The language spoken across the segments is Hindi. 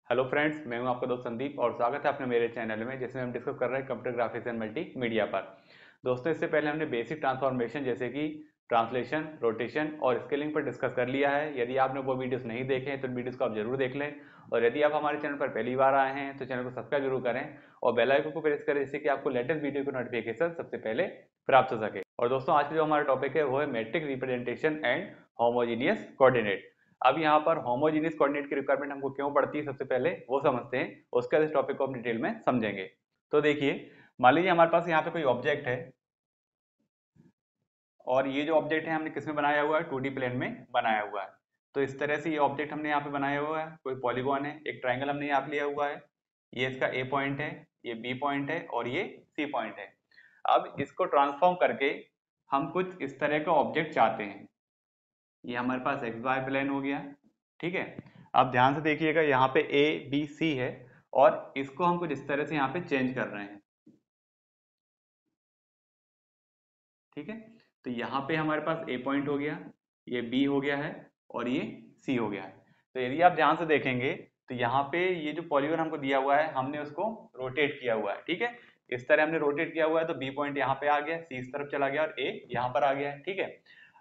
हेलो फ्रेंड्स, मैं हूं आपका दोस्त संदीप और स्वागत है अपने मेरे चैनल में जिसमें हम डिस्कस कर रहे हैं कंप्यूटर ग्राफिक्स एंड मल्टीमीडिया पर। दोस्तों, इससे पहले हमने बेसिक ट्रांसफॉर्मेशन जैसे कि ट्रांसलेशन, रोटेशन और स्केलिंग पर डिस्कस कर लिया है। यदि आपने वो वीडियोस नहीं देखे हैं तो वीडियोस को आप जरूर देख लें, और यदि आप हमारे चैनल पर पहली बार आए हैं तो चैनल को सब्सक्राइब जरूर करें और बेल आइकन को प्रेस करें जिससे कि आपको लेटेस्ट वीडियो की नोटिफिकेशन सबसे पहले प्राप्त हो सके। और दोस्तों, आज का जो हमारा टॉपिक है वो है matrix representation and homogeneous coordinate. अब यहाँ पर होमोजीनियस कोऑर्डिनेट की रिक्वायरमेंट हमको क्यों पड़ती है, सबसे पहले वो समझते हैं, उसके बाद इस टॉपिक को हम डिटेल में समझेंगे। तो देखिए, मान लीजिए हमारे पास यहाँ पे कोई ऑब्जेक्ट है और ये जो ऑब्जेक्ट है हमने किसमें बनाया हुआ है, 2D प्लेन में बनाया हुआ है। तो इस तरह से ये ऑब्जेक्ट हमने यहाँ पे बनाया हुआ है, कोई पॉलीगॉन है, एक ट्राइंगल हमने यहाँ पे लिया हुआ है। ये इसका ए पॉइंट है, ये बी पॉइंट है और ये सी पॉइंट है। अब इसको ट्रांसफॉर्म करके हम कुछ इस तरह का ऑब्जेक्ट चाहते हैं। ये हमारे पास एक्स वाई प्लेन हो गया, ठीक है। अब ध्यान से देखिएगा, यहाँ पे ए बी सी है और इसको हम कुछ इस तरह से यहाँ पे चेंज कर रहे हैं, ठीक है। तो यहाँ पे हमारे पास ए पॉइंट हो गया, ये बी हो गया है और ये सी हो गया है। तो यदि आप ध्यान से देखेंगे तो यहाँ पे ये जो पॉलीगॉन हमको दिया हुआ है हमने उसको रोटेट किया हुआ है, ठीक है। इस तरह हमने रोटेट किया हुआ है तो बी पॉइंट यहाँ पे आ गया, सी इस तरफ चला गया और ए यहाँ पर आ गया है, ठीक है।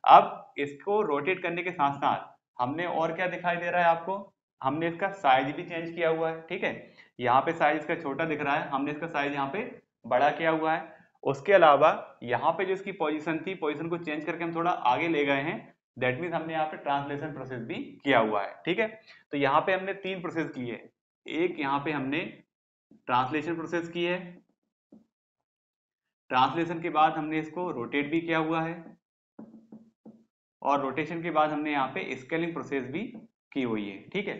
अब इसको रोटेट करने के साथ साथ हमने और क्या दिखाई दे रहा है आपको, हमने इसका साइज भी चेंज किया हुआ है, ठीक है। यहाँ पे साइज इसका छोटा दिख रहा है, हमने इसका साइज यहाँ पे बड़ा किया हुआ है। उसके अलावा यहाँ पे जो इसकी पोजीशन थी, पोजीशन को चेंज करके हम थोड़ा आगे ले गए हैं। दैट मीन्स हमने यहाँ पे ट्रांसलेशन प्रोसेस भी किया हुआ है, ठीक है। तो यहाँ पे हमने तीन प्रोसेस की है। एक यहाँ पे हमने ट्रांसलेशन प्रोसेस की है, ट्रांसलेशन के बाद हमने इसको रोटेट भी किया हुआ है और रोटेशन के बाद हमने यहाँ पे स्केलिंग प्रोसेस भी की हुई है, ठीक है।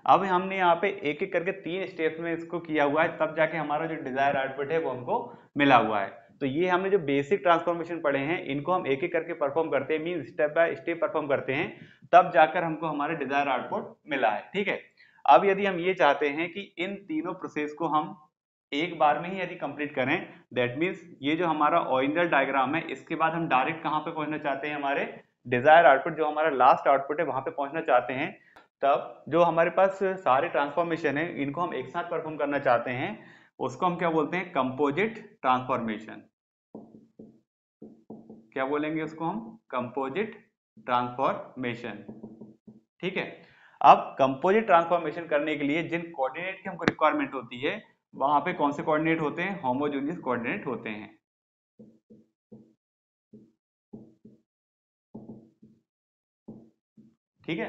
अब हमने यहाँ पे एक एक करके तीन स्टेप्स में इसको किया हुआ है, तब जाके हमारा जो डिजायर आउटपुट है वो हमको मिला हुआ है। तो ये हमने जो बेसिक ट्रांसफॉर्मेशन पढ़े हैं इनको हम एक एक करके परफॉर्म करते हैं, mean step by step perform करते हैं, तब जाकर हमको हमारा डिजायर आउटपुट मिला है, ठीक है। अब यदि हम ये चाहते हैं कि इन तीनों प्रोसेस को हम एक बार में ही यदि कंप्लीट करें, दैट मीन्स ये जो हमारा ओरिजिनल डायग्राम है इसके बाद हम डायरेक्ट कहाँ पे पहुंचना चाहते हैं, हमारे डिजायर आउटपुट जो हमारा लास्ट आउटपुट है वहां पे पहुंचना चाहते हैं। तब जो हमारे पास सारे ट्रांसफॉर्मेशन है इनको हम एक साथ परफॉर्म करना चाहते हैं, उसको हम क्या बोलते हैं, कंपोजिट ट्रांसफॉर्मेशन। क्या बोलेंगे उसको हम, कंपोजिट ट्रांसफॉर्मेशन, ठीक है। अब कंपोजिट ट्रांसफॉर्मेशन करने के लिए जिन कोऑर्डिनेट की हमको रिक्वायरमेंट होती है वहां पे कौन से कोऑर्डिनेट होते हैं, होमोजेनियस कोऑर्डिनेट होते हैं, ठीक है।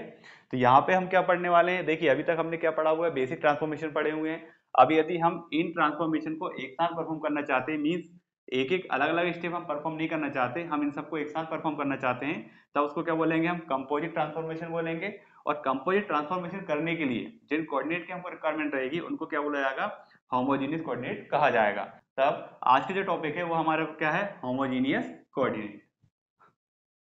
तो यहाँ पे हम क्या पढ़ने वाले हैं, देखिए अभी तक हमने क्या पढ़ा हुआ है, बेसिक ट्रांसफॉर्मेशन पढ़े हुए हैं। अब यदि हम इन ट्रांसफॉर्मेशन को एक साथ परफॉर्म करना चाहते हैं, मीन्स एक एक अलग अलग स्टेप हम परफॉर्म नहीं करना चाहते, हम इन सबको एक साथ परफॉर्म करना चाहते हैं, तब उसको क्या बोलेंगे, हम कंपोजिट ट्रांसफॉर्मेशन बोलेंगे। और कंपोजिट ट्रांसफॉर्मेशन करने के लिए जिन कोऑर्डिनेट की हमको रिक्वायरमेंट रहेगी उनको क्या बोला जाएगा, होमोजीनियस कोऑर्डिनेट कहा जाएगा। तब आज के जो टॉपिक है वो हमारा क्या है, होमोजीनियस कोऑर्डिनेट।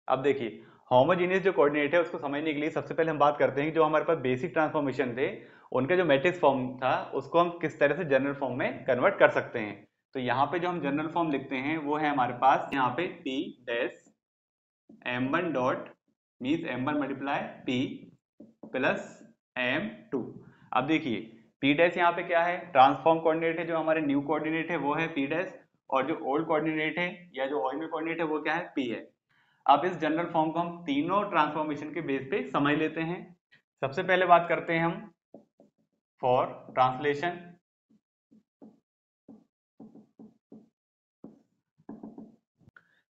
अब देखिए, होमोजेनियस जो कोऑर्डिनेट है उसको समझने के लिए सबसे पहले हम बात करते हैं कि जो हमारे पास बेसिक ट्रांसफॉर्मेशन थे उनका जो मैट्रिक्स फॉर्म था उसको हम किस तरह से जनरल फॉर्म में कन्वर्ट कर सकते हैं। तो यहाँ पे जो हम जनरल फॉर्म लिखते हैं वो है हमारे पास यहाँ पे P dash m1 dot means m1 multiply P plus m2। अब देखिए, P डैश यहाँ पे क्या है, ट्रांसफॉर्म कोऑर्डिनेट है, जो हमारे न्यू कोऑर्डिनेट है वो है P डैश, और जो ओल्ड कोऑर्डिनेट है या जो ओरिजिनल कोऑर्डिनेट है वो क्या है, P है। अब इस जनरल फॉर्म को हम तीनों ट्रांसफॉर्मेशन के बेस पे समझ लेते हैं। सबसे पहले बात करते हैं हम फॉर ट्रांसलेशन।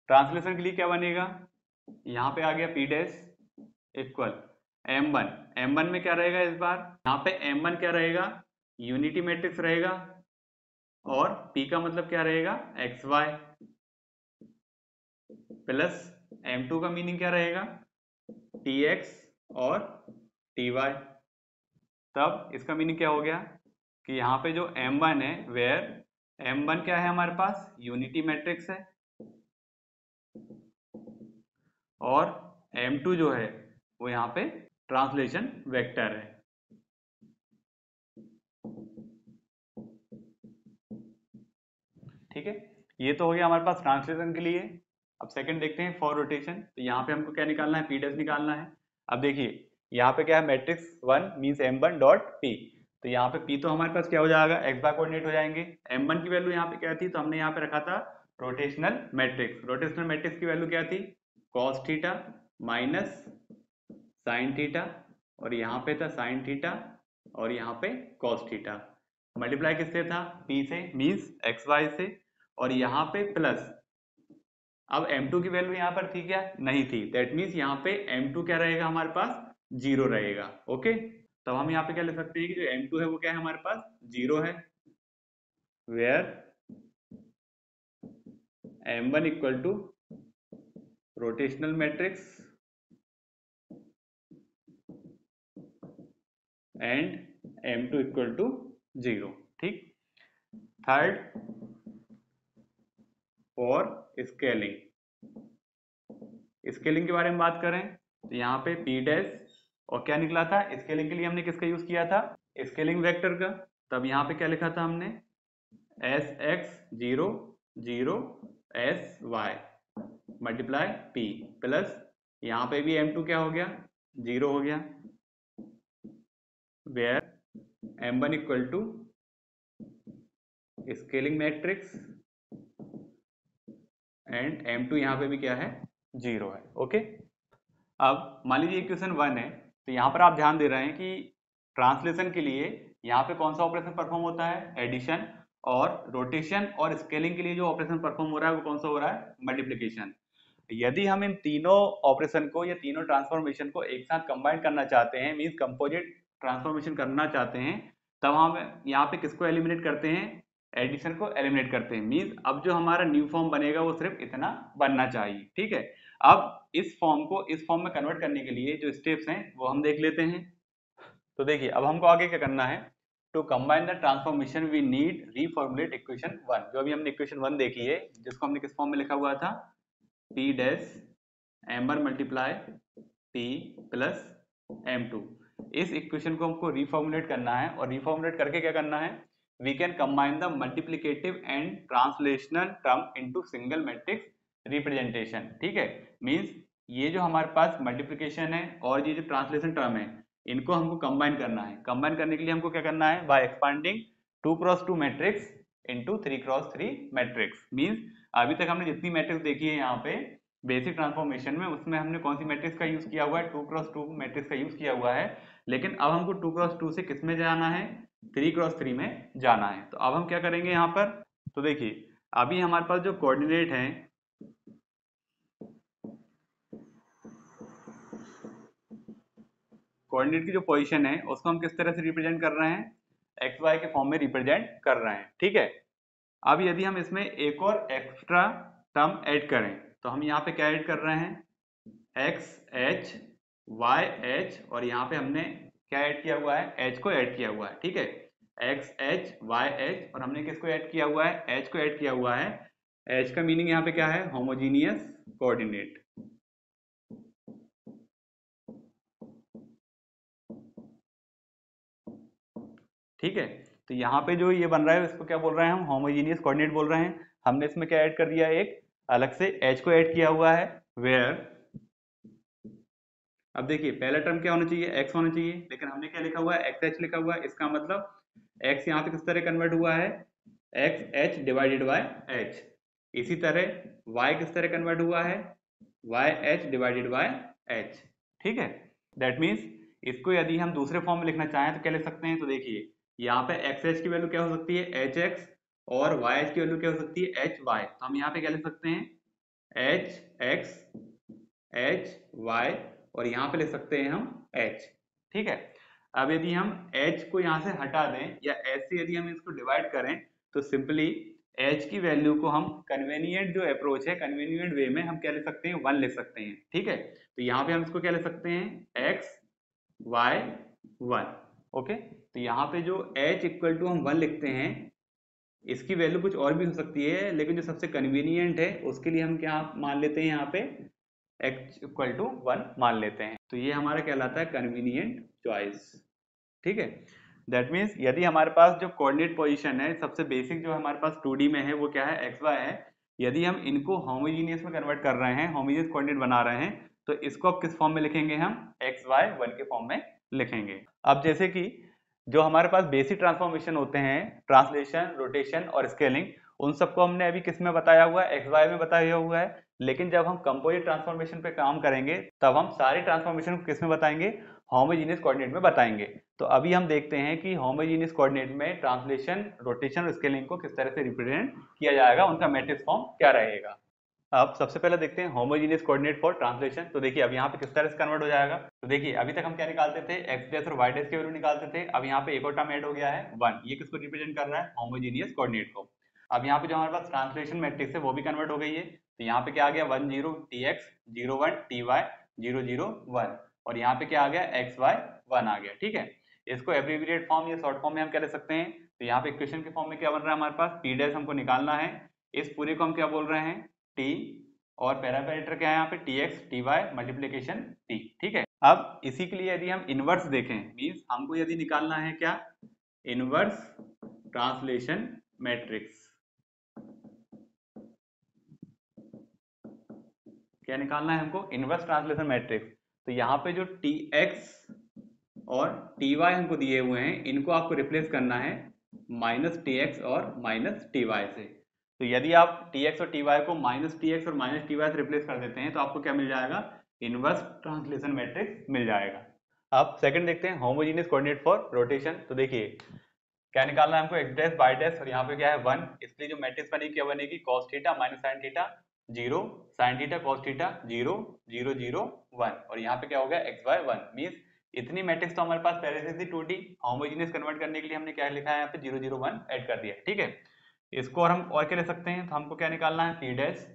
ट्रांसलेशन के लिए क्या बनेगा, यहाँ पे आ गया P dash equal M1। M1 में क्या रहेगा इस बार, यहाँ पे M1 क्या रहेगा, यूनिटी मैट्रिक्स रहेगा, और P का मतलब क्या रहेगा, XY, प्लस M2 का मीनिंग क्या रहेगा, TX और TY। तब इसका मीनिंग क्या हो गया कि यहाँ पे जो M1 है, वेयर M1 क्या है हमारे पास, यूनिटी मैट्रिक्स है, और M2 जो है वो यहाँ पे ट्रांसलेशन वेक्टर है, ठीक है। ये तो हो गया हमारे पास ट्रांसलेशन के लिए। अब सेकंड देखते हैं फॉर रोटेशन। तो यहाँ पे हमको क्या निकालना है, P डैश निकालना है। अब देखिए यहाँ पे क्या है, matrix 1 means M1 dot P। तो यहाँ पे P तो हमारे पास क्या हो जाएगा, x बाय कोऑर्डिनेट हो जाएंगे। m1 की वैल्यू यहाँ पे क्या थी, तो हमने यहाँ पे रखा था रोटेशनल मैट्रिक्स। रोटेशनल मैट्रिक्स की वैल्यू क्या थी, cos theta minus sine theta, और यहाँ पे था साइन थीटा, और यहाँ पे cos थीटा। मल्टीप्लाई किससे था, P से, मीन्स xy से, और यहाँ पे प्लस, अब m2 की वैल्यू यहाँ पर थी क्या, नहीं थी, दैट मीन्स यहाँ पे m2 क्या रहेगा हमारे पास, 0 रहेगा। ओके, तब हम यहाँ पे क्या लिख सकते हैं कि जो m2 है वो क्या है हमारे पास, 0 है, where m1 equal to rotational matrix and m2 equal to 0। ठीक, थर्ड, फॉर स्केलिंग। स्केलिंग के बारे में बात करें तो यहाँ पे P डैश, और क्या निकला था, स्केलिंग के लिए हमने किसका यूज किया था, स्केलिंग वेक्टर का। तब यहाँ पे क्या लिखा था हमने, s x 0 0 s y multiply P plus, यहाँ पे भी m2 क्या हो गया, 0 हो गया, where m1 equal to scaling matrix and m2 यहाँ पे भी क्या है, 0 है। ओके, अब मान लीजिए इक्वेशन 1 है, तो यहाँ पर आप ध्यान दे रहे हैं कि ट्रांसलेशन के लिए यहाँ पे कौन सा ऑपरेशन परफॉर्म होता है, एडिशन, और रोटेशन और स्केलिंग के लिए जो ऑपरेशन परफॉर्म हो रहा है वो कौन सा हो रहा है, मल्टीप्लिकेशन। यदि हम इन तीनों ऑपरेशन को या तीनों ट्रांसफॉर्मेशन को एक साथ कंबाइन करना चाहते हैं, मीन्स कंपोजिट ट्रांसफॉर्मेशन करना चाहते हैं, तब हम यहाँ पे किसको एलिमिनेट करते हैं, एडिशन को एलिमिनेट करते हैं। मीन्स अब जो हमारा न्यू फॉर्म बनेगा वो सिर्फ इतना बनना चाहिए। ठीक है, अब इस फॉर्म को इस फॉर्म में कन्वर्ट करने के लिए जो स्टेप्स हैं वो हम देख लेते हैं। तो देखिए अब हमको आगे क्या करना है, to combine the transformation we need reformulate equation 1। जो अभी हमने इक्वेशन 1 देखी है, जिसको हमने किस फॉर्म में लिखा हुआ था, P dash m1 multiply P plus m2। इस इक्वेशन को हमको रीफॉर्मुलेट करना है, और रीफॉर्मुलेट करके क्या करना है, we can combine the multiplicative and translational term into single matrix representation. ठीक है, मींस ये जो हमारे पास मल्टीप्लिकेशन है और ये जो ट्रांसलेशन टर्म है, इनको हमको कंबाइन करना है। कंबाइन करने के लिए हमको क्या करना है, by expanding 2x2 matrix into 3x3 matrix. Means अभी तक हमने जितनी मैट्रिक्स देखी है यहाँ पे बेसिक ट्रांसफॉर्मेशन में, उसमें हमने कौन सी मैट्रिक्स का यूज किया हुआ है, 2x2 मैट्रिक्स का यूज किया हुआ है। लेकिन अब हमको 2x2 से किस में जाना है, 3x3 में जाना है। तो अब हम क्या करेंगे यहाँ पर, तो देखिए अभी हमारे पास जो कोऑर्डिनेट है, कोऑर्डिनेट की जो पोजीशन है उसको हम किस तरह से रिप्रेजेंट कर रहे हैं, एक्स वाई के फॉर्म में रिप्रेजेंट कर रहे हैं। ठीक है, अब यदि हम इसमें एक और एक्स्ट्रा टर्म ऐड करें, तो हम यहाँ पे क्या ऐड कर रहे हैं, एक्स एच वाई एच, और यहाँ पे हमने क्या ऐड किया हुआ है, एच को ऐड किया हुआ है। ठीक है, एक्स एच वाई एच, और हमने किसको ऐड किया हुआ है, एच को ऐड किया हुआ है। एच का मीनिंग यहाँ पे क्या है, होमोजीनियस कोऑर्डिनेट। ठीक है, तो यहाँ पे जो ये बन रहा है इसको क्या बोल रहे हैं हम, होमोजीनियस कोऑर्डिनेट बोल रहे हैं। हमने इसमें क्या ऐड कर दिया, एक अलग से एच को ऐड किया हुआ है, वेयर, अब देखिए पहला टर्म क्या होना चाहिए, एक्स होना चाहिए, लेकिन हमने क्या लिखा हुआ है, एक्स एच लिखा हुआ है। इसका मतलब एक्स यहाँ पे किस तरह कन्वर्ट हुआ है, x h divided by h. इसी तरह वाई किस तरह कन्वर्ट हुआ है, y h divided by h. ठीक है, दैट मीन्स इसको यदि हम दूसरे फॉर्म में लिखना चाहें तो क्या लिख सकते हैं, तो देखिए यहाँ पे एक्स एच की वैल्यू क्या हो सकती है, एच एक्स, और वाई एच की वैल्यू क्या हो सकती है, एच वाई। तो हम यहाँ पे क्या लिख सकते हैं, एच एक्स एच वाई, और यहाँ पे लिख सकते हैं हम एच। ठीक है, अब यदि हम एच को यहाँ से हटा दें, या एच से यदि हम इसको डिवाइड करें, तो सिंपली एच की वैल्यू को हम कन्वीनियंट जो अप्रोच है, कन्वीनियंट वे में हम क्या लिख सकते हैं, 1 लिख सकते हैं। ठीक है, तो यहाँ पे हम इसको क्या लिख सकते हैं, एक्स वाई 1। ओके, तो यहाँ पे जो h इक्वल टू हम 1 लिखते हैं, इसकी वैल्यू कुछ और भी हो सकती है, लेकिन जो सबसे कन्वीनियंट है उसके लिए हम क्या मान लेते हैं, यहाँ पे x इक्वल टू 1 मान लेते हैं। तो ये हमारा कहलाता है कन्वीनियंट चॉइस। ठीक है, दैट मीन्स यदि हमारे पास जो कोऑर्डिनेट पोजीशन है, सबसे बेसिक जो हमारे पास 2D में है वो क्या है, एक्स वाई है। यदि हम इनको होमोजीनियस में कन्वर्ट कर रहे हैं, होमोजीनियस कोऑर्डिनेट बना रहे हैं, तो इसको अब किस फॉर्म में लिखेंगे हम, एक्स वाई 1 के फॉर्म में लिखेंगे। अब जैसे कि जो हमारे पास बेसिक ट्रांसफॉर्मेशन होते हैं, ट्रांसलेशन, रोटेशन और स्केलिंग, उन सबको हमने अभी किस में बताया हुआ है, एक्स वाई में बताया हुआ है। लेकिन जब हम कंपोजिट ट्रांसफॉर्मेशन पे काम करेंगे तब हम सारे ट्रांसफॉर्मेशन को किस में बताएंगे, होमोजेनियस कोऑर्डिनेट में बताएंगे। तो अभी हम देखते हैं कि होमोजेनियस कोऑर्डिनेट में ट्रांसलेशन, रोटेशन और स्केलिंग को किस तरह से रिप्रेजेंट किया जाएगा, उनका मैट्रिक्स फॉर्म क्या रहेगा। अब सबसे पहले देखते हैं होमोजेनियस कोऑर्डिनेट फॉर ट्रांसलेशन। तो देखिए अब यहाँ पे किस तरह से कन्वर्ट हो जाएगा। तो देखिए अभी तक हम क्या निकालते थे, एक्स डैश और वाई डैश की वैल्यू निकालते थे। अब यहाँ पे एक और टर्म ऐड हो गया है 1, ये किसको रिप्रेजेंट कर रहा है, होमोजेनियस कोऑर्डिनेट को। अब यहाँ पे जो हमारे पास ट्रांसलेशन मैट्रिक्स है वो भी कन्वर्ट हो गई है। तो यहाँ पे क्या आ गया 1 0 टी एक्स 0 1 टी वाई 0 0 1, और यहाँ पे क्या आ गया एक्स वाई 1 आ गया। ठीक है, इसको एब्रिविएटेड फॉर्म या शॉर्ट फॉर्म में हम क्या ले सकते हैं। तो यहाँ पे इक्वेशन के फॉर्म में क्या बन रहा है हमारे पास, टी डैश हमको निकालना है, इस पूरे को हम क्या बोल रहे हैं टी, और पैरामीटर क्या है यहाँ पे t x t y multiplication t. ठीक है, अब इसी के लिए यदि हम इनवर्स देखें, मीन्स हमको यदि निकालना है क्या, इनवर्स ट्रांसलेशन मैट्रिक्स, क्या निकालना है हमको, इनवर्स ट्रांसलेशन मैट्रिक्स। तो यहाँ पे जो टी एक्स और टी वाई हमको दिए हुए हैं, इनको आपको रिप्लेस करना है माइनस टी एक्स और माइनस टी वाई से। तो यदि आप टी एक्स और टी वाई को माइनस टी एक्स और माइनस टी वाई से रिप्लेस कर देते हैं तो आपको क्या मिल जाएगा, इनवर्स ट्रांसलेशन मैट्रिक्स मिल जाएगा। अब सेकंड देखते हैं होमोजेनियस कोऑर्डिनेट फॉर रोटेशन। तो देखिए क्या निकालना है हमको, एक्स डैश वाई डैश, और यहाँ पे क्या है 1, इसलिए जो मैट्रिक्स बनेगी क्या बनेगी, cos theta minus sine theta 0, sine theta cos theta 0 0 0 1, और यहाँ पे क्या हो गया एक्स वाई 1। मीन्स इतनी मैट्रिक्स तो हमारे पास पहले से थी 2D, होमोजेनियस कन्वर्ट करने के लिए हमने क्या लिखा है यहाँ पे 0 0 1 ऐड कर दिया। ठीक है, इसको और हम और क्या ले सकते हैं, तो हमको क्या निकालना है पी डैश।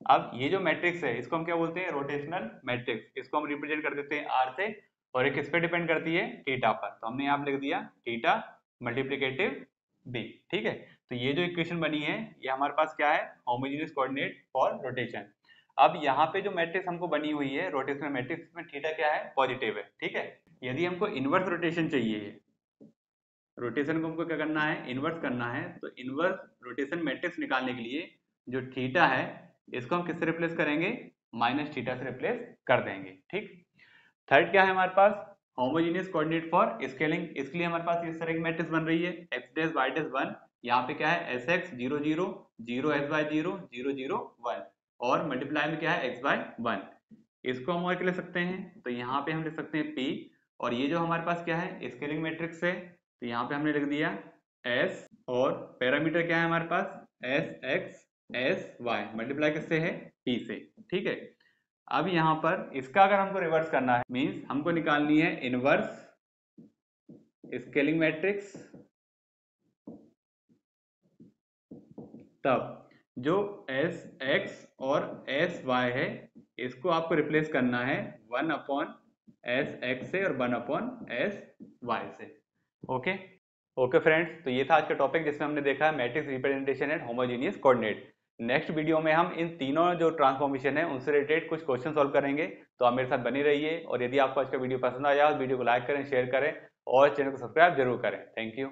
अब ये जो मैट्रिक्स है इसको हम क्या बोलते हैं, रोटेशनल मैट्रिक्स, इसको हम रिप्रेजेंट कर देते हैं आर से, और एक किस पे डिपेंड करती है, थीटा पर। तो हमने यहाँ पे लिख दिया थीटा मल्टीप्लिकेटिव बी। ठीक है, तो ये जो इक्वेशन बनी है ये हमारे पास क्या है, होमोजेनियस कोऑर्डिनेट फॉर रोटेशन। अब यहाँ पे जो मैट्रिक्स हमको बनी हुई है रोटेशनल मैट्रिक्स में थीटा क्या है, पॉजिटिव है। ठीक है, यदि हमको इनवर्स रोटेशन चाहिए, रोटेशन को हमको क्या करना है, इनवर्स करना है, तो इनवर्स रोटेशन मैट्रिक्स निकालने के लिए जो थीटा है इसको हम किससे रिप्लेस करेंगे, माइनस थीटा से रिप्लेस कर देंगे। ठीक, थर्ड क्या है हमारे पास, होमोजेनियस कोऑर्डिनेट फॉर स्केलिंग। इसके लिए हमारे पास इस तरह की मैट्रिक्स बन रही है, एक्स डैश वाई डैश 1, यहाँ पे क्या है एस एक्स 0 0 0 एस वाई 0 0 0 1, और मल्टीप्लाई में क्या है एक्स वाई 1। इसको हम और क्या ले सकते हैं, तो यहाँ पे हम लिख सकते हैं P, और ये जो हमारे पास क्या है स्केलिंग मैट्रिक्स है, तो यहाँ पे हमने लिख दिया S, और पैरामीटर क्या है हमारे पास s x s y, multiply किससे है, P से। ठीक है, अब यहाँ पर इसका अगर हमको रिवर्स करना है, मीन्स हमको निकालनी है इनवर्स स्केलिंग मैट्रिक्स, तब जो एस एक्स और एस वाई है इसको आपको रिप्लेस करना है 1 अपॉन एस एक्स से और 1 अपॉन एस वाई से। ओके ओके फ्रेंड्स, तो ये था आज का टॉपिक जिसमें हमने देखा है matrix representation and homogeneous coordinate. Next video में हम इन तीनों जो ट्रांसफॉर्मेशन है उनसे रिलेटेड कुछ क्वेश्चन सॉल्व करेंगे। तो आप मेरे साथ बने रहिए, और यदि आपको आज का वीडियो पसंद आया तो वीडियो को लाइक करें, शेयर करें और चैनल को सब्सक्राइब जरूर करें। Thank you.